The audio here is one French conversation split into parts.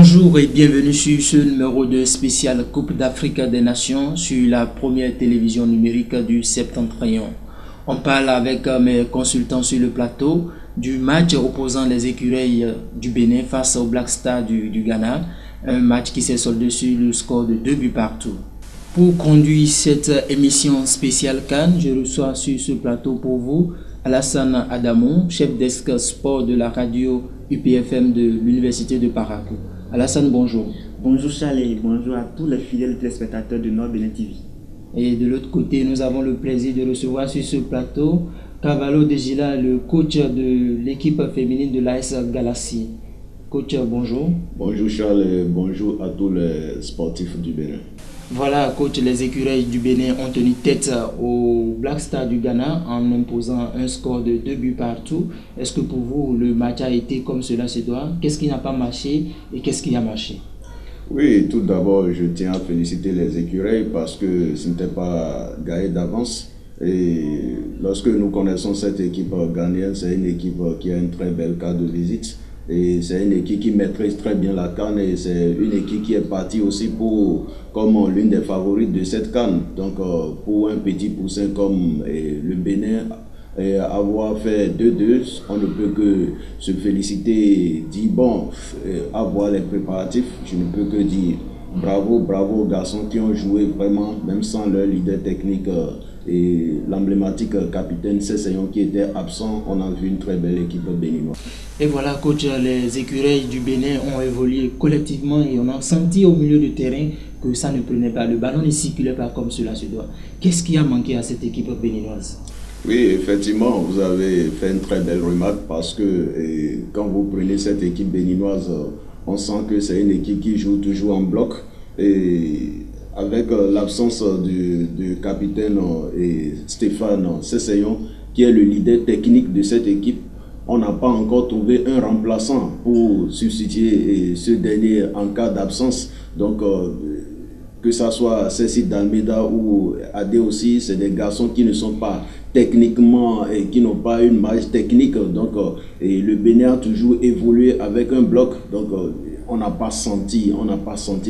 Bonjour et bienvenue sur ce numéro de spécial Coupe d'Afrique des Nations sur la première télévision numérique du Septentrion. On parle avec mes consultants sur le plateau du match opposant les écureuils du Bénin face aux Black Stars du Ghana, un match qui s'est soldé sur le score de 2 buts partout. Pour conduire cette émission spéciale CAN, je reçois sur ce plateau pour vous Alassane Adamou, chef desk sport de la radio UPFM de l'Université de Parakou. Alassane, bonjour. Bonjour Charles et bonjour à tous les fidèles téléspectateurs de Nord Bénin TV. Et de l'autre côté, nous avons le plaisir de recevoir sur ce plateau Cavallo Degila, le coach de l'équipe féminine de l'AS Galaxy. Coach, bonjour. Bonjour Charles et bonjour à tous les sportifs du Bénin. Voilà, coach, les écureuils du Bénin ont tenu tête aux Black Stars du Ghana en imposant un score de 2 buts partout. Est-ce que pour vous, le match a été comme cela se doit? Qu'est-ce qui n'a pas marché et qu'est-ce qui a marché? Oui, tout d'abord, je tiens à féliciter les écureuils parce que ce n'était pas gagné d'avance. Et lorsque nous connaissons cette équipe ghanéenne, c'est une équipe qui a une très belle carte de visite. Et c'est une équipe qui maîtrise très bien la CAN et c'est une équipe qui est partie aussi comme l'une des favorites de cette CAN. Donc pour un petit poussin comme le Bénin, avoir fait 2-2, on ne peut que se féliciter et dire bon, avoir les préparatifs, je ne peux que dire bravo, bravo aux garçons qui ont joué vraiment, même sans leur leader technique et l'emblématique capitaine Sesseyon qui était absent. On a vu une très belle équipe béninoise. Et voilà, coach, les écureuils du Bénin ont évolué collectivement et on a senti au milieu du terrain que ça ne prenait pas, le ballon ne circulait pas comme cela se doit. Qu'est-ce qui a manqué à cette équipe béninoise? Oui, effectivement, vous avez fait une très belle remarque parce que quand vous prenez cette équipe béninoise, on sent que c'est une équipe qui joue toujours en bloc et avec l'absence du capitaine Stéphane Sesseyon, qui est le leader technique de cette équipe, on n'a pas encore trouvé un remplaçant pour substituer ce dernier en cas d'absence. Donc, que ce soit Cécile d'Almeida ou Adé aussi, c'est des garçons qui ne sont pas techniquement et qui n'ont pas une marge technique. Donc, le Bénin a toujours évolué avec un bloc. Donc, on n'a pas senti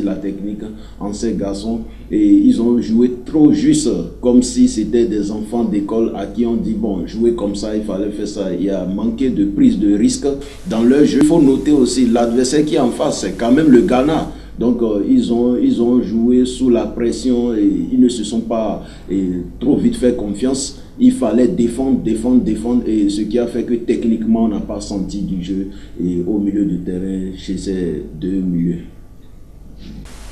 la technique en ces garçons et ils ont joué trop juste comme si c'était des enfants d'école à qui on dit bon, jouer comme ça, il fallait faire ça. Il y a manqué de prise de risque dans leur jeu. Il faut noter aussi l'adversaire qui est en face, c'est quand même le Ghana. Donc ils ont joué sous la pression et ils ne se sont pas trop vite fait confiance. Il fallait défendre et ce qui a fait que techniquement on n'a pas senti du jeu au milieu du terrain chez ces deux milieux.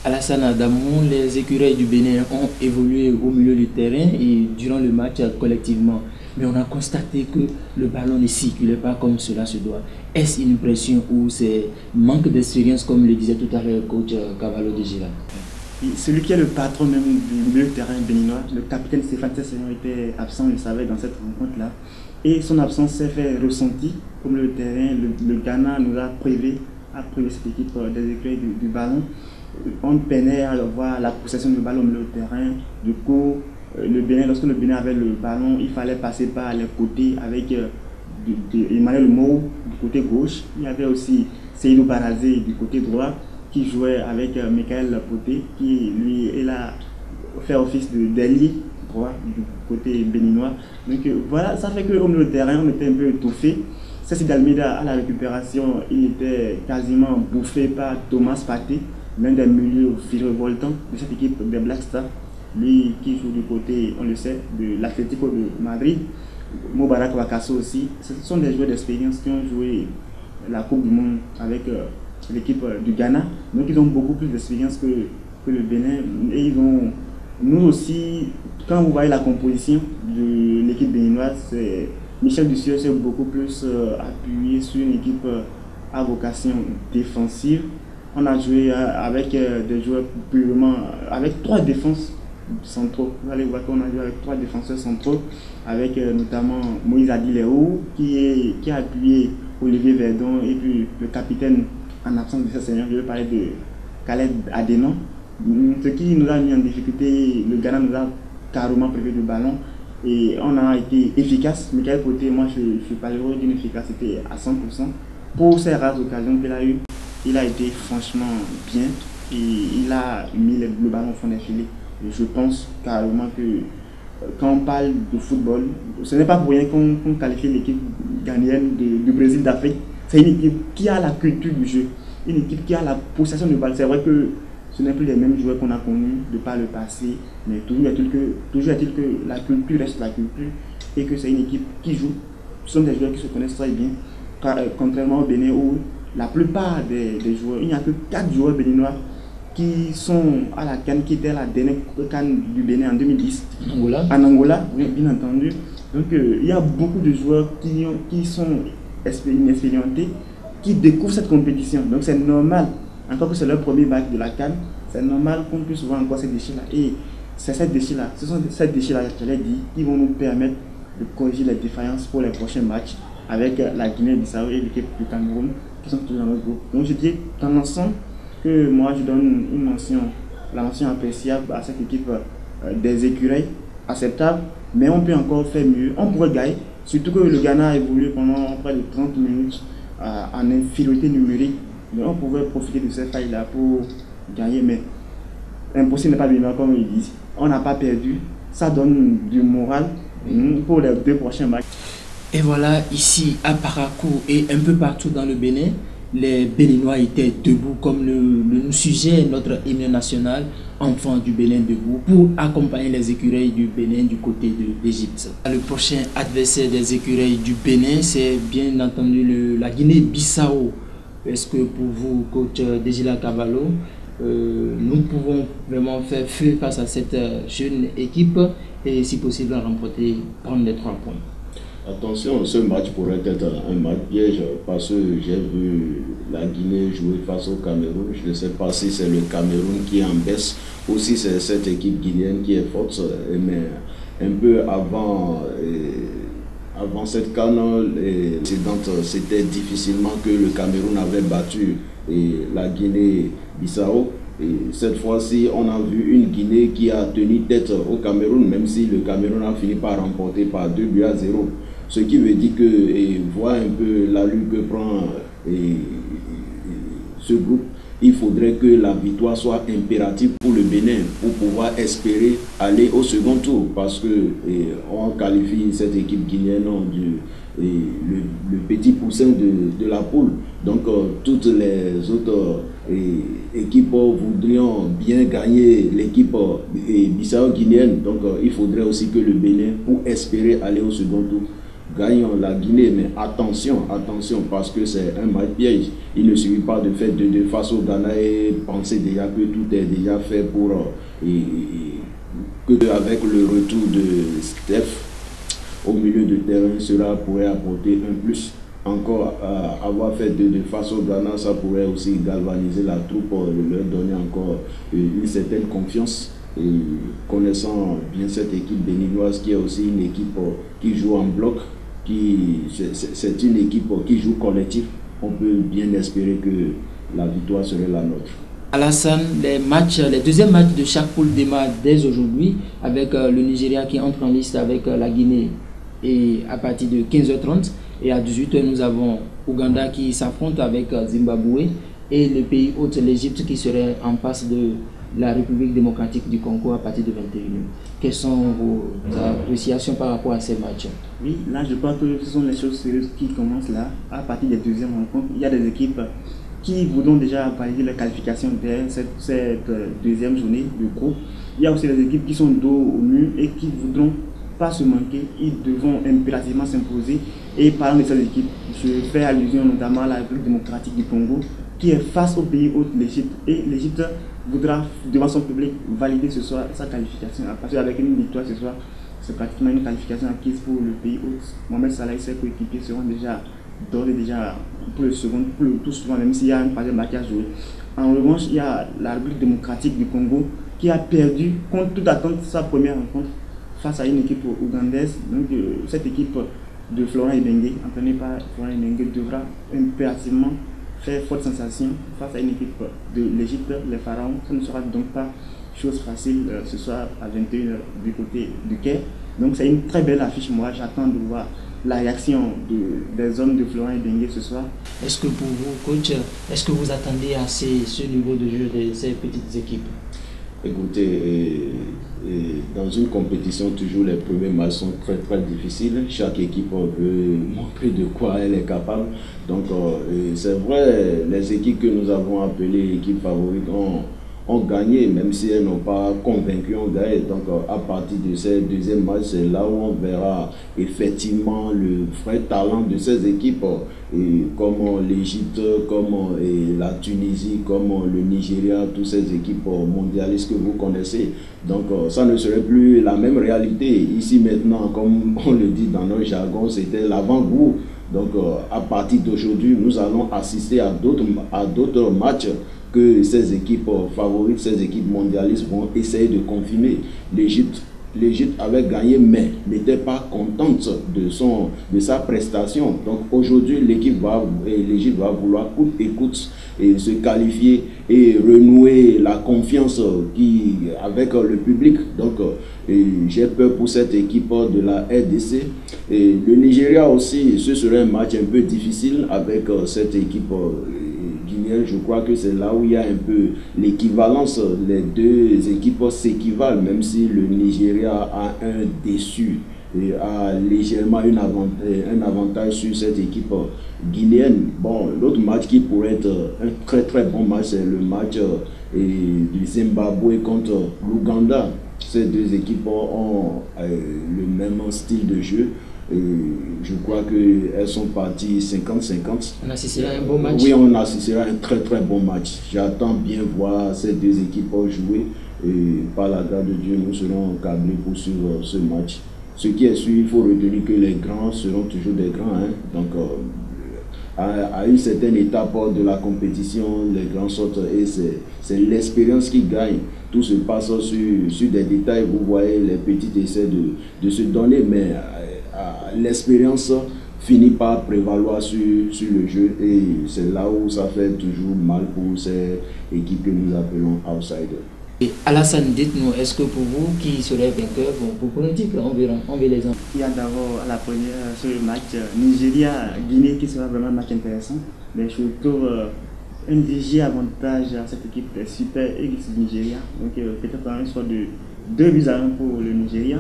Alassane Adamou, les écureuils du Bénin ont évolué au milieu du terrain et durant le match collectivement. Mais on a constaté que le ballon ne circulait pas comme cela se doit. Est-ce une pression ou c'est manque d'expérience comme le disait tout à l'heure le coach Cavallo Degila? Celui qui est le patron même du milieu de terrain béninois, le capitaine Stéphane Sesseyon était absent, je le savais, dans cette rencontre-là. Et son absence s'est fait ressentir comme le terrain. Le Ghana nous a privé cette équipe des écureuils du ballon. On peinait à voir la possession du ballon au milieu du terrain. Du coup, lorsque le Bénin avait le ballon, il fallait passer par les côtés avec Emmanuel Mou du côté gauche. Il y avait aussi Seydou Barazé du côté droit qui jouait avec Michael Poté qui lui est là fait office d'ailier droit du côté béninois. Donc voilà, ça fait qu'au milieu de terrain on était un peu étouffé. Cécile d'Almeida à la récupération, il était quasiment bouffé par Thomas Paté, l'un des milieux virevoltants de cette équipe des Black Stars. Lui qui joue du côté, on le sait, de l'Atlético de Madrid. Moubarak Wakasso aussi. Ce sont des joueurs d'expérience qui ont joué la Coupe du Monde avec l'équipe du Ghana. Donc ils ont beaucoup plus d'expérience que le Bénin. Et nous aussi, quand vous voyez la composition de l'équipe béninoise, Michel Dussieu s'est beaucoup plus appuyé sur une équipe à vocation défensive. On a joué avec des joueurs purement, avec 3 défenses centraux. Vous allez voir qu'on a joué avec 3 défenseurs centraux, avec notamment Moïse Adiléou qui a appuyé Olivier Verdon et puis le capitaine en absence de ce seigneur, je vais parler de Khaled Adénon. Ce qui nous a mis en difficulté, le Ghana nous a carrément privé du ballon et on a été efficace. Michael Poté, moi je parlerai d'une efficacité à 100% pour ces rares occasions qu'il a eues. il a été franchement bien et il a mis le ballon au fond des filets. Et je pense carrément que quand on parle de football, ce n'est pas pour rien qu'on qualifie l'équipe ghanéenne du Brésil d'Afrique. C'est une équipe qui a la culture du jeu, une équipe qui a la possession de balle. C'est vrai que ce n'est plus les mêmes joueurs qu'on a connus de par le passé, mais toujours est-il que la culture reste la culture et que c'est une équipe qui joue. Ce sont des joueurs qui se connaissent très bien, contrairement au Bénin où la plupart des joueurs, il n'y a que 4 joueurs béninois qui sont à la CAN, qui était la dernière CAN du Bénin en 2010. En Angola, oui, bien entendu. Donc il y a beaucoup de joueurs qui sont inexpérimentés, qui découvrent cette compétition. Donc c'est normal, encore que c'est leur premier match de la CAN, c'est normal qu'on puisse voir encore ces déchets-là. Et c'est ces déchets-là, ce sont ces déchets-là, je l'ai dit, qui vont nous permettre de corriger les défaillances pour les prochains matchs avec la Guinée-Bissau et l'équipe du Cameroun qui sont toujours dans notre groupe. Donc je dis dans l'ensemble que moi je donne la mention appréciable à cette équipe des écureuils, acceptable, mais on peut encore faire mieux, on pourrait gagner, surtout que le Ghana a évolué pendant près de 30 minutes en infériorité numérique, mais on pouvait profiter de cette faille-là pour gagner, mais impossible n'est pas bien comme ils disent, on n'a pas perdu, ça donne du moral pour les 2 prochains matchs. Et voilà, ici à Parakou et un peu partout dans le Bénin, les Béninois étaient debout comme le sujet, notre hymne national, enfants du Bénin debout, pour accompagner les écureuils du Bénin du côté de l'Égypte. Le prochain adversaire des écureuils du Bénin, c'est bien entendu la Guinée-Bissau. Est-ce que pour vous, coach Djila Cavallo, nous pouvons vraiment faire feu face à cette jeune équipe et si possible prendre les 3 points? Attention, ce match pourrait être un match piège parce que j'ai vu la Guinée jouer face au Cameroun. Je ne sais pas si c'est le Cameroun qui est en baisse ou si c'est cette équipe guinéenne qui est forte. Mais un peu avant cette CAN précédente, c'était difficilement que le Cameroun avait battu la Guinée-Bissau. Et cette fois-ci, on a vu une Guinée qui a tenu tête au Cameroun, même si le Cameroun a fini par remporter par 2-0. Ce qui veut dire que, voit un peu l'allure que prend ce groupe, il faudrait que la victoire soit impérative pour le Bénin, pour pouvoir espérer aller au second tour, parce que on qualifie cette équipe guinéenne le petit poussin de la poule. Donc toutes les autres équipes voudrions bien gagner l'équipe bissau-guinéenne. Donc il faudrait aussi que le Bénin, pour espérer aller au second tour, gagnons la Guinée, mais attention, parce que c'est un match piège. Il ne suffit pas de faire 2-2 face au Ghana et penser déjà que tout est déjà fait pour que avec le retour de Steph au milieu de terrain, cela pourrait apporter un plus. Encore avoir fait 2-2 face au Ghana, ça pourrait aussi galvaniser la troupe, leur donner encore une certaine confiance. Et connaissant bien cette équipe béninoise qui est aussi une équipe qui joue en bloc, c'est une équipe qui joue collectif, on peut bien espérer que la victoire serait la nôtre. Alassane, les deuxièmes matchs de chaque poule démarrent dès aujourd'hui avec le Nigeria qui entre en liste avec la Guinée et à partir de 15h30 et à 18h nous avons Ouganda qui s'affronte avec Zimbabwe et le pays hôte l'Égypte qui serait en face de la République démocratique du Congo à partir de 21h. Quelles sont vos appréciations par rapport à ces matchs? Oui, là je crois que ce sont les choses sérieuses qui commencent là. À partir des deuxièmes rencontres, il y a des équipes qui voudront déjà valider la qualification de cette deuxième journée du groupe. Il y a aussi des équipes qui sont dos au mur et qui voudront pas se manquer, ils devront impérativement s'imposer. Et parlant de cette équipe, je fais allusion notamment à la République démocratique du Congo qui est face au pays hôte l'Égypte, et l'Égypte voudra devant son public valider ce soir sa qualification, parce qu'avec une victoire ce soir, c'est pratiquement une qualification acquise pour le pays hôte. Mohamed Salah et ses coéquipiers seront déjà d'ores et déjà pour le second, pour le tout souvent, même s'il y a un troisième match à jouer. En revanche, il y a la République démocratique du Congo qui a perdu contre toute attente sa première rencontre face à une équipe ougandaise. Donc cette équipe de Florent Ibenge, entraînée par Florent Ibenge, devra impérativement faire forte sensation face à une équipe de l'Égypte, les Pharaons. Ça ne sera donc pas chose facile ce soir à 21h du côté du Caire. Donc c'est une très belle affiche. Moi j'attends de voir la réaction des hommes de Florent Ibenge ce soir. Est-ce que pour vous, coach, est-ce que vous attendez à ce niveau de jeu de ces petites équipes? Écoutez, dans une compétition, toujours les premiers matchs sont très très difficiles. Chaque équipe veut montrer de quoi elle est capable. Donc c'est vrai, les équipes que nous avons appelées équipes favorites ont gagné, même si elles n'ont pas convaincu, ont gagné. Donc à partir de ces deuxièmes matchs, c'est là où on verra effectivement le vrai talent de ces équipes, et comme l'Égypte, comme la Tunisie, comme le Nigeria, toutes ces équipes mondialistes que vous connaissez. Donc ça ne serait plus la même réalité. Ici maintenant, comme on le dit dans notre jargon, c'était l'avant-goût. Donc à partir d'aujourd'hui, nous allons assister à d'autres matchs que ces équipes favorites, ces équipes mondialistes vont essayer de confirmer. L'Égypte avait gagné, mais n'était pas contente de sa prestation. Donc aujourd'hui, l'Égypte va vouloir coûte et coûte se qualifier et renouer la confiance avec le public. Donc j'ai peur pour cette équipe de la RDC. Et le Nigeria aussi, ce serait un match un peu difficile avec cette équipe guinéenne. Je crois que c'est là où il y a un peu l'équivalence. Les deux équipes s'équivalent, même si le Nigeria a un déçu et a légèrement un avantage sur cette équipe guinéenne. Bon, l'autre match qui pourrait être un très très bon match, c'est le match du Zimbabwe contre l'Ouganda. Ces deux équipes ont le même style de jeu. Et je crois qu'elles sont parties 50-50. On assistera à un bon match. Oui, on assistera à un très très bon match. J'attends bien voir ces deux équipes jouer. Et par la grâce de Dieu, nous serons câblés pour suivre ce match. Ce qui est sûr, il faut retenir que les grands seront toujours des grands. Hein. Donc, à une certaine étape de la compétition, les grands sortent et c'est l'expérience qui gagne. Tout se passe sur des détails. Vous voyez, les petits essaient de se donner, mais l'expérience finit par prévaloir sur le jeu, et c'est là où ça fait toujours mal pour ces équipes que nous appelons outsiders. Et Alassane, dites-nous, est-ce que pour vous, qui serait vainqueur, pour politique, on verra les ans. Il y a d'abord à la première sur le match Nigeria-Guinée qui sera vraiment un match intéressant. Mais je trouve un léger avantage à cette équipe Super Eagles du Nigeria. Donc peut-être un score de 2-1 pour le Nigeria.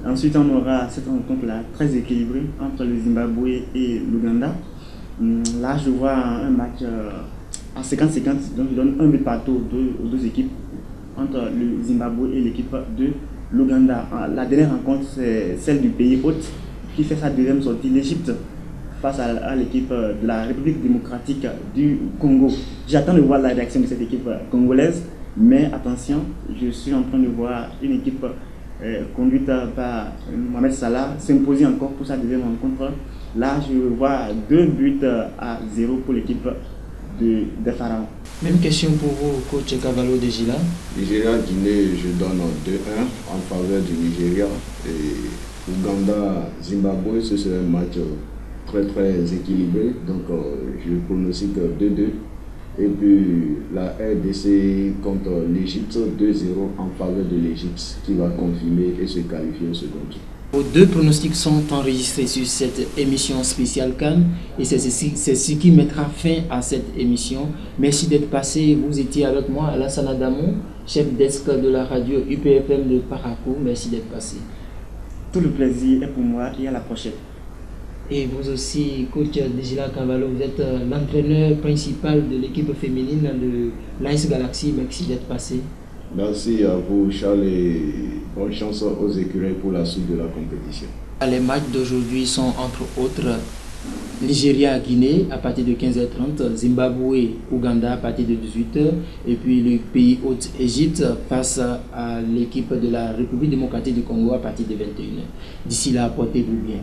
Ensuite, on aura cette rencontre-là très équilibrée entre le Zimbabwe et l'Ouganda. Là, je vois un match à 50-50, donc je donne un but partout aux deux équipes, entre le Zimbabwe et l'équipe de l'Ouganda. La dernière rencontre, c'est celle du pays hôte qui fait sa deuxième sortie, l'Égypte, face à l'équipe de la République démocratique du Congo. J'attends de voir la réaction de cette équipe congolaise, mais attention, je suis en train de voir une équipe conduite par Mohamed Salah s'imposer encore pour sa deuxième rencontre. Là, je vois 2-0 pour l'équipe de Pharaon. Même question pour vous, coach Cavallo de Gila. Nigeria-Guinée, je donne 2-1 en faveur du Nigeria. Et Ouganda-Zimbabwe, ce serait un match très très équilibré. Donc je pronostique 2-2. Et puis la RDC contre l'Égypte, 2-0 en faveur de l'Égypte, qui va confirmer et se qualifier au second tour. Vos deux pronostics sont enregistrés sur cette émission spéciale Cannes, et c'est ce qui mettra fin à cette émission. Merci d'être passé. Vous étiez avec moi, Alassane Adamou, chef desk de la radio UPFM de Parakou. Merci d'être passé. Tout le plaisir est pour moi, et à la prochaine. Et vous aussi, coach Djila Cavallo, vous êtes l'entraîneur principal de l'équipe féminine de l'AS Galaxy. Merci d'être passé. Merci à vous, Charles, et bonne chance aux écureuils pour la suite de la compétition. Les matchs d'aujourd'hui sont entre autres Nigeria-Guinée à partir de 15h30, Zimbabwe-Ouganda à partir de 18h, et puis le pays hôte Égypte face à l'équipe de la République démocratique du Congo à partir de 21h. D'ici là, portez-vous bien.